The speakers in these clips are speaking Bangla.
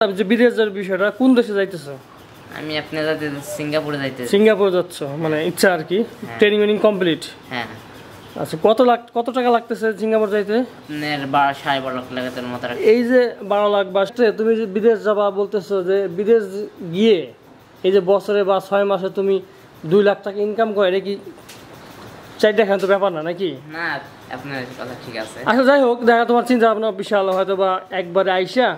যে বিদেশের বিষয়টা কোন দেশে যাইতেছো? আমি আপনার সিঙ্গাপুরে যাইতেছি। সিঙ্গাপুরে যাচ্ছ মানে ইচ্ছা আর কি, ট্রেনিং মেনিং কমপ্লিট। হ্যাঁ। আচ্ছা, কত টাকা লাগতেছে সিঙ্গাপুর যাইতে? আপনার 12.5 লাখ লাগাতের মতো। এই যে 12 লাখ বা তুমি যে বিদেশ যাবা বলতেছো, যে বিদেশ গিয়ে এই যে বছরে বা 6 মাসে তুমি 2 লাখ টাকা ইনকাম করে, এটা কি চাই দেখান তো ব্যাপার না নাকি? না, আপনার কথা ঠিক আছে। আচ্ছা যাই হোক, দেখা তোমার চিন্তা ভাবনা বিশাল, হয়তো বা একবারে আইসা।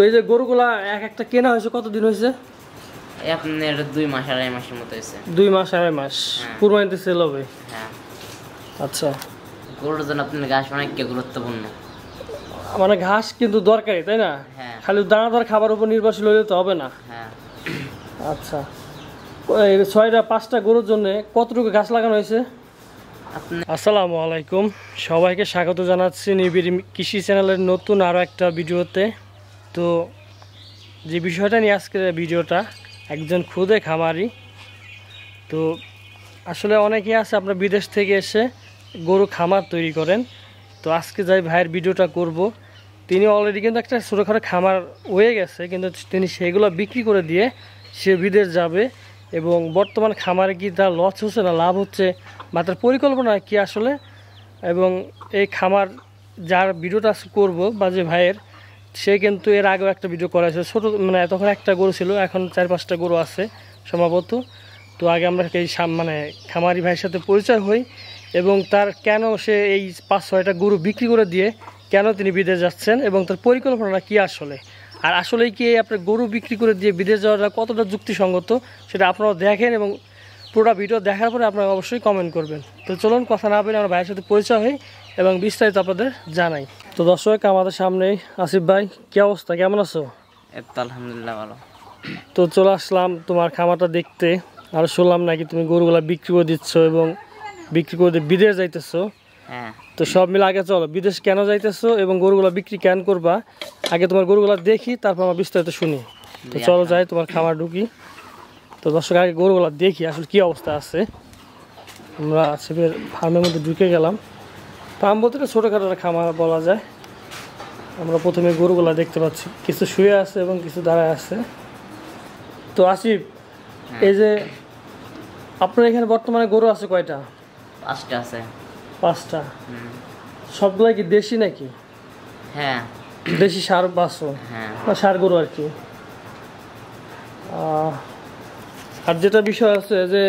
তো এই যে গরুগুলা একটা কেনা হয়েছে কতদিন হয়েছে? আপনার 2 মাস 2.5 মাসের মতো হয়েছে। 2 মাস 2.5 মাস কুরবানিতে সেল হবে। হ্যাঁ। আচ্ছা, গরুর জন্য আপনার ঘাস অনেক গুরুত্বপূর্ণ। মানে ঘাস কিন্তু দরকারি, তাই না? খালি দানাদার খাবার উপর নির্ভরশীল হলে তো হবে না। হ্যাঁ। আচ্ছা, 5টা গরুর জন্য কতটুকু ঘাস লাগানো হয়েছে? আসসালামু আলাইকুম, সবাইকে স্বাগত জানাচ্ছি নিবিড় কৃষি চ্যানেলের নতুন আরও একটা ভিডিওতে। তো যে বিষয়টা নিয়ে আজকের ভিডিওটা, একজন ক্ষুদে খামারি। তো আসলে অনেকেই আছে আপনার বিদেশ থেকে এসে গরু খামার তৈরি করেন। তো আজকে যাই ভাইয়ের ভিডিওটা করব, তিনি অলরেডি কিন্তু একটা ছোটোখাটো খামার হয়ে গেছে, কিন্তু তিনি সেগুলো বিক্রি করে দিয়ে সে বিদেশ যাবে। এবং বর্তমান খামারে কি তার লস হচ্ছে না লাভ হচ্ছে, বা তার পরিকল্পনা কি আসলে, এবং এই খামার যার ভিডিওটা করব বা যে ভাইয়ের, সে কিন্তু এর আগেও একটা ভিডিও করেছে ছোটো, মানে তখন একটা গরু ছিল, এখন 4-5টা গরু আছে সম্ভবত। তো আগে আমরা এই মানে খামারি ভাইয়ের সাথে পরিচয় হই, এবং তার কেন সে এই 5-6টা গরু বিক্রি করে দিয়ে কেন তিনি বিদেশ যাচ্ছেন, এবং তার পরিকল্পনাটা কী আসলে, আর আসলেই কি আপনার গরু বিক্রি করে দিয়ে বিদেশ যাওয়াটা কতটা যুক্তিসঙ্গত, সেটা আপনারা দেখেন, এবং পুরো ভিডিও দেখার পরে আপনারা অবশ্যই কমেন্ট করবেন। তো চলুন কথা না বলে আমরা ভাইয়ের সাথে পরিচয় হই এবং বিস্তারিত আপনাদের জানাই। তো দর্শক, আমাদের সামনেই আসিফ ভাই, কী অবস্থা, কেমন আছো? আলহামদুলিল্লাহ ভালো। তো চলে আসলাম তোমার খামারটা দেখতে, আর শুনলাম নাকি তুমি গরুগুলা বিক্রি করে দিচ্ছ এবং বিক্রি করে দিয়ে বিদেশ যাইতেছো। হ্যাঁ। তো সব মিলে আগে চলো, বিদেশ কেন যাইতেছো এবং গরুগুলা বিক্রি কেন করবা, আগে তোমার গরুগুলা দেখি, তারপর আমার বিস্তারিত শুনি। তো চলো যাই, তোমার খামার ঢুকি। তো দর্শক, আগে গরুগুলা দেখি আসলে কী অবস্থা আছে। আমরা আসিফের ফার্মের মধ্যে ঢুকে গেলাম। ফার্ম বলতে ছোটোখাটো খামার বলা যায়। আমরা প্রথমে গরুগুলা দেখতে পাচ্ছি, কিছু শুয়ে আছে এবং কিছু দাঁড়ায় আছে। তো আসিফ, এই যে আপনার এখানে বর্তমানে গরু আছে কয়টা? 5টা আছে। 5টা? সবগুলাই কি দেশি নাকি? হ্যাঁ, দেশি ষাঁড় বাছুর। হ্যাঁ, ষাঁড় গরু আর কি। আর যেটা বিষয় আছে যে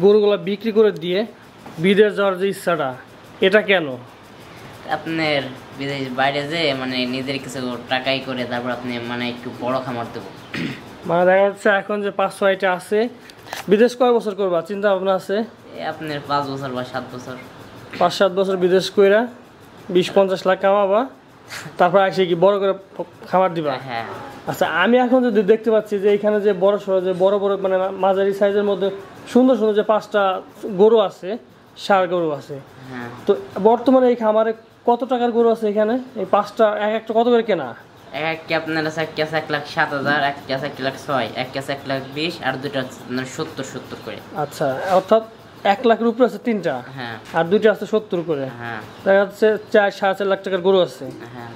গরুগুলা বিক্রি করে দিয়ে বিদেশ যাওয়ার যে ইচ্ছাটা, এটা কেন? আপনার বিদেশ বাইরে যে মানে নিজের কিছু টাকাই করে তারপর আপনি মানে একটু বড় খামার দেবো। মানে দেখা যাচ্ছে এখন যে 5-6টা আছে, বিদেশ কয় বছর করবা চিন্তা ভাবনা আছে? আপনার 5 বছর বা 7 বছর। 5-7 বছর বিদেশ কইরা 20-50 লাখ কামাবা, তারপর আসে কি বড় করে খাবার দিবা? হ্যাঁ। আচ্ছা, আমি এখন যদি দেখতে পাচ্ছি যে এখানে যে বড় সড়ো যে বড় বড় মানে মাঝারি সাইজের মধ্যে সুন্দর সুন্দর যে 5টা গরু আছে, ষাঁড় গরু আছে। হ্যাঁ। তো বর্তমানে এই খামারে কত টাকার গরু আছে এখানে? এই 5টা একটা কত করে কেনা? একটা আপনার আছে, একটা আছে 1,07,000, একটা আছে 1,06,000, একটা আছে 1,20,000, আর দুটো আছে আপনার 70 করে। আচ্ছা, অর্থাৎ 1 লাখের উপরে আছে 3টা। হ্যাঁ। আর 2টা আছে 70 করে। হ্যাঁ। দেখা যাচ্ছে 4-4.5 লাখ টাকার গরু আছে। হ্যাঁ।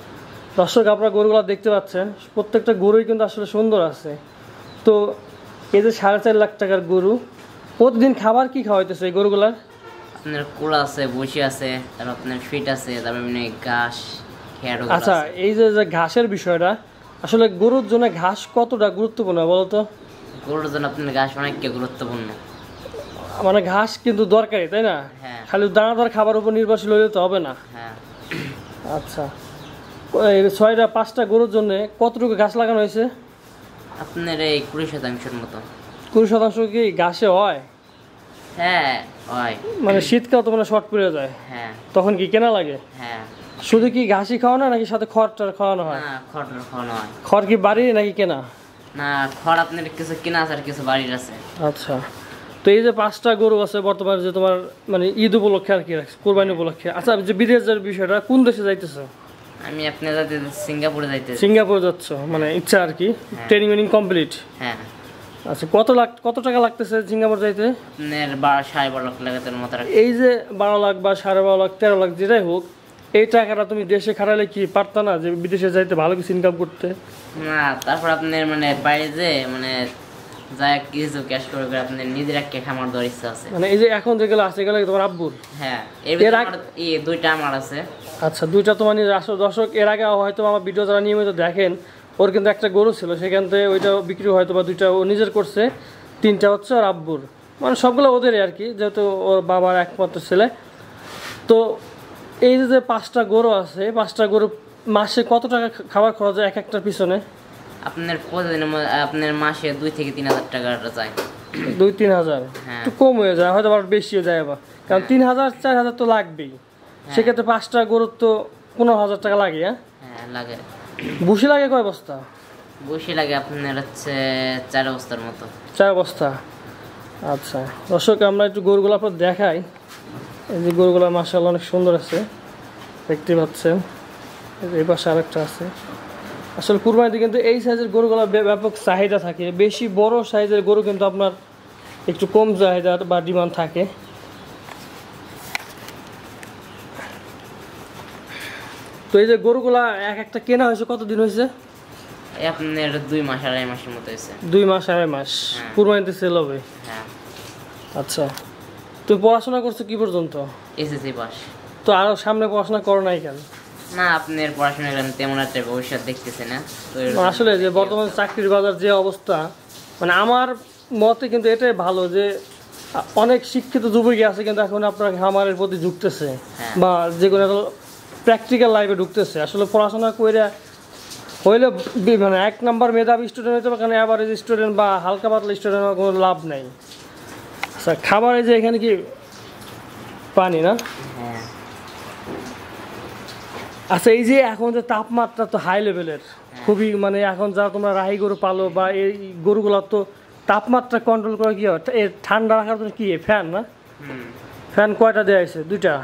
দর্শক, আপনারা গরুগুলো দেখতে পাচ্ছেন, প্রত্যেকটা গরুই কিন্তু আসলে সুন্দর আছে। তো এই যে 4.5 লাখ টাকার গরু, প্রতিদিন খাবার কি খাওয়াইতেছে এই গরুগুলার? আপনার কুড়া আছে, বসি আছে, তারপর আপনার ফিট আছে, তারপর মানে ঘাস খেয়ার। আচ্ছা, এই যে ঘাসের বিষয়টা, আসলে গরুর জন্য ঘাস কতটা গুরুত্বপূর্ণ বলতো? গরুর জন্য আপনার ঘাস অনেক গুরুত্বপূর্ণ। মানে ঘাস কিন্তু দরকারি, তাই না? হ্যাঁ। খালি দানাদার খাবার উপর নির্ভরশীল হলে তো হবে না। হ্যাঁ। আচ্ছা, এই 5টা গরুর জন্য কতটুকু ঘাস লাগানো হয়েছে? আপনার এই 20% মতো। 20% কি ঘাসে হয়? হ্যাঁ হয়। মানে শীতকাল তো মানে শর্ট পড়ে যায়। হ্যাঁ। তখন কি কেনা লাগে? হ্যাঁ। শুধু কি ঘাসই খাওয়ানো নাকি সাথে খড়টা খাওয়ানো হয়? না, খড় খাওয়ানো হয়। খড় কি বাড়ির নাকি কেনা? না, খড় আপনার কিছু কেনা আছে আর কিছু বাড়ির আছে। আচ্ছা, তো এই যে 5টা গরু আছে বর্তমানে, যে তোমার মানে ঈদ উপলক্ষে আর কি, কোরবানি উপলক্ষে। আচ্ছা, যে বিদেশের বিষয়টা, কোন দেশে যাইতেছো? আমি আপনার সিঙ্গাপুরে যাইতেছি। সিঙ্গাপুরে যাচ্ছ মানে ইচ্ছা আর কি, ট্রেনিং মেনিং কমপ্লিট। হ্যাঁ। আচ্ছা, কত টাকা লাগতেছে সিঙ্গাপুর যাইতে? আপনার 12.5 লাখ লাগাতের মতো। এই যে 12 লাখ বা 12.5 লাখ 13 লাখ যেটাই হোক, এই টাকাটা তুমি দেশে খাটালে কি পারতা না যে বিদেশে যাইতে ভালো কিছু ইনকাম করতে? না, তারপর আপনার মানে বাইরে যে মানে যা কিছু ক্যাশ করে আপনার নিজের একটা খামার দেওয়ার ইচ্ছা আছে। মানে এই যে এখন যেগুলো আছে এগুলো কি তোমার আব্বুর? হ্যাঁ, এর ভিতরে এই দুইটা আমার আছে। আচ্ছা, দুইটা তোমার নিজের। আসলে দর্শক, এর আগে হয়তো আমার ভিডিও যারা নিয়মিত দেখেন, ওর কিন্তু একটা গরু ছিল, সেখান থেকে ওইটা বিক্রি হয়তো বা দুইটা ও নিজের করছে, তিনটা হচ্ছে ওর আব্বুর, মানে সবগুলো ওদেরই আর কি, যেহেতু ওর বাবার একমাত্র ছেলে। তো এই যে 5টা গরু আছে, 5টা গরু মাসে কত টাকা খাবার খরচ হয় এক একটার পিছনে? আপনার প্রতিদিনের আপনার মাসে 2 থেকে 3,000 টাকা যায়। 2-3 হাজার? একটু কম হয়ে যায়, হয়তো আবার বেশিও যায় আবার, কারণ 3,000-4,000 তো লাগবেই। সেক্ষেত্রে 5টা গরুর তো 15,000 টাকা লাগে। হ্যাঁ লাগে। ভুসি লাগে কয় বস্তা? ভুসি লাগে আপনার হচ্ছে 4 বস্তার মতো। 4 বস্তা। আচ্ছা দর্শক, আমরা একটু গরুগুলো আপনার দেখাই। এই যে গরুগুলো মাশাআল্লাহ অনেক সুন্দর আছে, দেখতে পাচ্ছেন। এই পাশে আরেকটা আছে। আসলে কুরবানিতে কিন্তু এই সাইজের গরুগুলো ব্যাপক চাহিদা থাকে। বেশি বড় সাইজের গরু কিন্তু আপনার একটু কম চাহিদা বা ডিমান্ড থাকে। তো এই যে গরুগুলা এক একটা কেনা হয়েছে কতদিন হয়েছে? আপনার 2 মাস 2.5 মাসের মতো হয়েছে। 2 মাস 2.5 মাস কুরবানিতে সেল হবে? হ্যাঁ। আচ্ছা, তুই পড়াশোনা করছো কি পর্যন্ত? SSC pass. তো আরো সামনে পড়াশোনা করো নাই কেন? না, আপনার পড়াশোনা করেন তেমন একটা ভবিষ্যৎ দেখতেছে না তো। আসলে যে বর্তমানে চাকরির বাজার যে অবস্থা, মানে আমার মতে কিন্তু এটাই ভালো যে অনেক শিক্ষিত যুবকই আছে কিন্তু এখন আপনার খামারের প্রতি ঝুঁকতেছে বা যে কোনো প্র্যাকটিক্যাল লাইফে ঢুকতেছে। আসলে পড়াশোনা করে হইলে মানে 1 নাম্বার মেধাবী স্টুডেন্ট হইতে পারে, কারণ অ্যাভারেজ স্টুডেন্ট বা হালকা পাতলা স্টুডেন্ট হওয়ার কোনো লাভ নেই। আচ্ছা, খাবারে যে এখানে কি পানি না? হ্যাঁ। আচ্ছা, এই যে এখন যে তাপমাত্রা তো হাই লেভেলের, খুবই, মানে এখন যা তোমরা রাহি গরু পালো বা এই গরুগুলোর তো তাপমাত্রা কন্ট্রোল করে কি হয়? ঠান্ডা রাখার জন্য কি ফ্যান না? ফ্যান কয়টা দেওয়া হয়েছে? 2টা।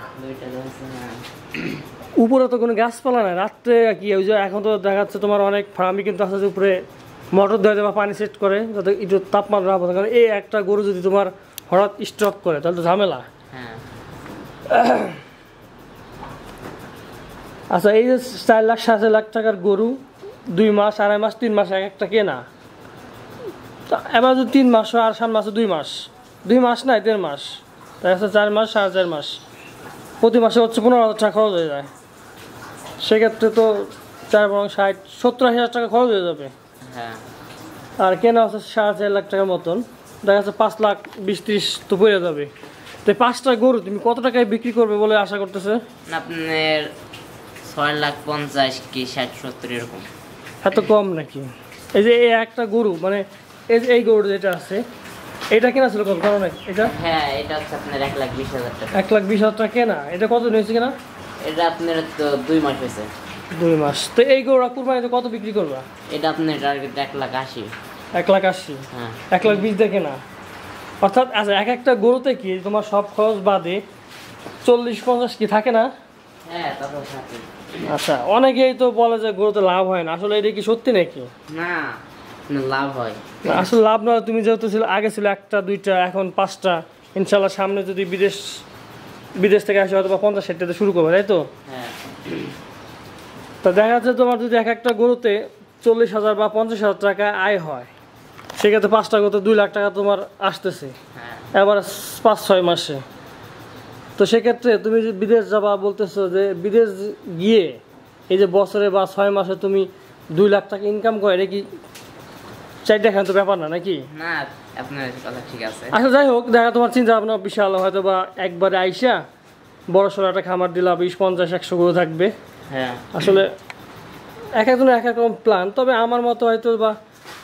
উপরে তো কোনো গাছপালা নাই, রাত্রে কি ওই যে এখন তো দেখাচ্ছে তোমার অনেক ফার্মি কিন্তু আছে যে উপরে মোটর দেওয়া যায় বা পানি সেট করে যাতে একটু তাপমাত্রা রাখা, কারণ এই একটা গরু যদি তোমার হঠাৎ স্ট্রোক করে তাহলে তো ঝামেলা। আচ্ছা, এই যে 4 লাখ 7 লাখ টাকার গরু 2 মাস 2.5 মাস 3 মাস এক একটা কেনা, এবার যদি 3 মাস হয় আর 7 মাসে 2 মাস, 2 মাস না 1.5 মাস, তাই আছে 4 মাস 4.5 মাস, প্রতি মাসে হচ্ছে 15,000 টাকা খরচ হয়ে যায়। সেক্ষেত্রে তো 4-70-80 টাকা খরচ হয়ে যাবে। আর কেনা হচ্ছে 4.5 লাখ টাকার মতন, দেখা যাচ্ছে 5 লাখ 20-30 তো পড়ে যাবে। তো 5টা গরু তুমি কত টাকায় বিক্রি করবে বলে আশা করতেছে? আপনার 6,50,000 কি 60-70 এরকম। এত কম নাকি? এই যে এই একটা গরু, মানে এই গরু যেটা আছে এটা কেনা ছিল কত কারণ এটা? হ্যাঁ, এটা হচ্ছে আপনার 1,20,000 টাকা। 1,20,000 টাকা কেনা। এটা কত নিয়েছে কিনা? এটা আপনার তো 2 মাস হয়েছে। 2 মাস। তো এই গরুটা কুরবানিতে কত বিক্রি করবা? এটা আপনার টার্গেট 1,80,000। 1,80,000? হ্যাঁ। 1,20,000 দিয়ে কেনা। অর্থাৎ আচ্ছা, এক একটা গরুতে কি তোমার সব খরচ বাদে 40-50 কি থাকে না? হ্যাঁ, তারপর থাকে। আচ্ছা, অনেকেই তো বলে যে গরুতে লাভ হয় না, আসলে এটা কি সত্যি নাকি? না, লাভ হয়। আসলে লাভ না, তুমি যেহেতু ছিল আগে ছিল 1টা 2টা, এখন 5টা, ইনশাল্লাহ সামনে যদি বিদেশ থেকে আসে হয়তো বা 50-60টাতে শুরু করবে, তাই তো? হ্যাঁ। তা দেখা যাচ্ছে তোমার যদি এক একটা গরুতে 40,000 বা 50,000 টাকা আয় হয়, সেক্ষেত্রে 5টা গরুতে 2 লাখ টাকা তোমার আসতেছে এবার 5-6 মাসে। তো সেক্ষেত্রে তুমি যে বিদেশ যাবা বলতেছো, যে বিদেশ গিয়ে এই যে বছরে বা 6 মাসে তুমি 2 লাখ টাকা ইনকাম করে, এটা কি 4টা খান তো ব্যাপার না নাকি? না, আপনার কথা ঠিক আছে। আচ্ছা, যাই হোক, দেখা তোমার চিন্তা ভাবনা বিশাল, হয়তো বা একবারে আইসা বড় সড়ো একটা খামার দিলা, 20-50-100 গরু থাকবে। হ্যাঁ। আসলে এক একজনের এক এক রকম প্ল্যান। তবে আমার মতো হয়তো বা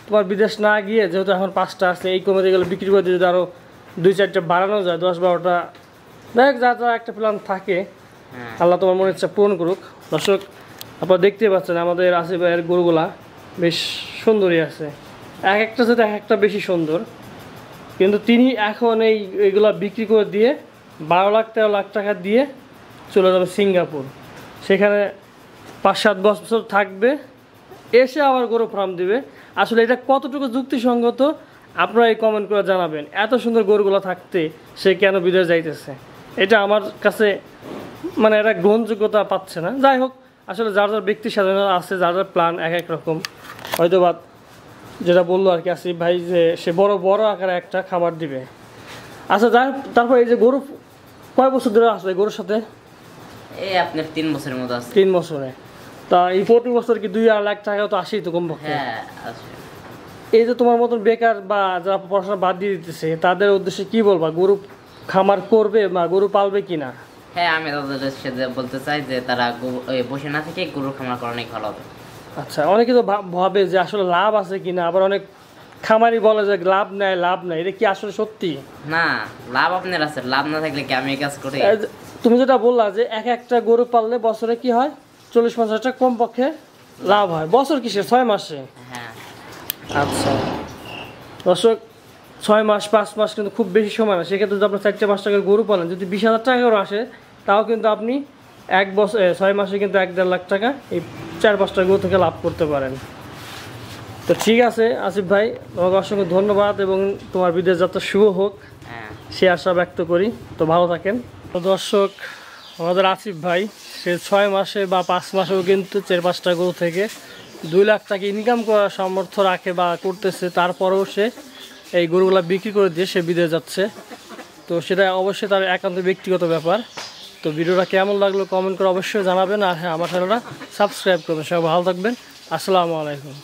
তোমার বিদেশ না গিয়ে, যেহেতু এখন 5টা আছে, এই কমে গেলে বিক্রি করে দিয়ে যদি আরও 2-4টা বাড়ানো যায়, 10-12টা, দেখ যা যা একটা প্ল্যান থাকে, আল্লাহ তোমার মনের ইচ্ছা পূরণ করুক। দর্শক, আপনারা দেখতেই পাচ্ছেন আমাদের আসিফ ভাইয়ের গরুগুলা বেশ সুন্দরই আছে, এক একটা সাথে এক একটা বেশি সুন্দর। কিন্তু তিনি এখন এইগুলা বিক্রি করে দিয়ে 12-13 লাখ টাকা দিয়ে চলে যাবে সিঙ্গাপুর, সেখানে 5-7 বছর থাকবে, এসে আবার গরু ফার্ম দিবে। আসলে এটা কতটুকু যুক্তিসঙ্গত আপনারা এই কমেন্ট করে জানাবেন। এত সুন্দর গরুগুলো থাকতে সে কেন বিদেশ যাইতেছে, এটা আমার কাছে মানে এটা গ্রহণযোগ্যতা পাচ্ছে না। যাই হোক, আসলে যার যার ব্যক্তি স্বাধীনতা আছে, যার যার প্ল্যান এক এক রকম। হয়তো বা যেটা বললো আর কি আসিফ ভাই, যে সে বড় বড় আকারে একটা খামার দিবে। আচ্ছা যাই হোক, তারপর এই যে গরু কয় বছর ধরে আসবে গরুর সাথে? এই আপনার 3 বছরের মতো আছে। 3 বছরে। তা এই প্রতি বছর কি 2-4 লাখ টাকা তো আসেই তো কমপক্ষে। হ্যাঁ আছে। এই যে তোমার মতন বেকার বা যারা পড়াশোনা বাদ দিয়ে দিতেছে, তাদের উদ্দেশ্যে কি বলবা? গরু খামার করবে বা গরু পালবে কিনা? হ্যাঁ, আমি তাদের সাথে বলতে চাই যে তারা বসে না থেকে গরুর খামার করা অনেক ভালো হবে। আচ্ছা, অনেকে তো ভাবে যে আসলে লাভ আছে কিনা, আবার অনেক খামারি বলে যে লাভ নাই লাভ নাই, এটা কি আসলে সত্যি? না, লাভ আপনার আছে, লাভ না থাকলে কি আমি এই কাজ করি? তুমি যেটা বললা যে একটা গরু পাললে বছরে কি হয়, 40-50 টাকা কমপক্ষে লাভ হয়। বছর কিসে? 6 মাসে? হ্যাঁ। আচ্ছা দর্শক, 6 মাস 5 মাস কিন্তু খুব বেশি সময় না। সেক্ষেত্রে যদি আপনার 4-5 টাকার গরু পালেন, যদি 20,000 টাকাও আসে, তাও কিন্তু আপনি 1 বছর 6 মাসে কিন্তু 1-1.5 লাখ টাকা এই 4-5টা গরু থেকে লাভ করতে পারেন। তো ঠিক আছে আসিফ ভাই, তোমাকে অসংখ্য ধন্যবাদ এবং তোমার বিদেশ যাত্রা শুভ হোক, হ্যাঁ। সে আশা ব্যক্ত করি। তো ভালো থাকেন। তো দর্শক, আমাদের আসিফ ভাই সে 6 মাসে বা 5 মাসেও কিন্তু 4-5টা গরু থেকে 2 লাখ টাকা ইনকাম করার সামর্থ্য রাখে বা করতেছে। তারপরেও সে এই গরুগুলা বিক্রি করে দিয়ে সে বিদেশ যাচ্ছে। তো সেটা অবশ্যই তার একান্ত ব্যক্তিগত ব্যাপার। তো ভিডিওটা কেমন লাগলো কমেন্ট করে অবশ্যই জানাবেন। আর হ্যাঁ, আমার চ্যানেলটা সাবস্ক্রাইব করবেন। সবাই ভালো থাকবেন। আসসালামু আলাইকুম।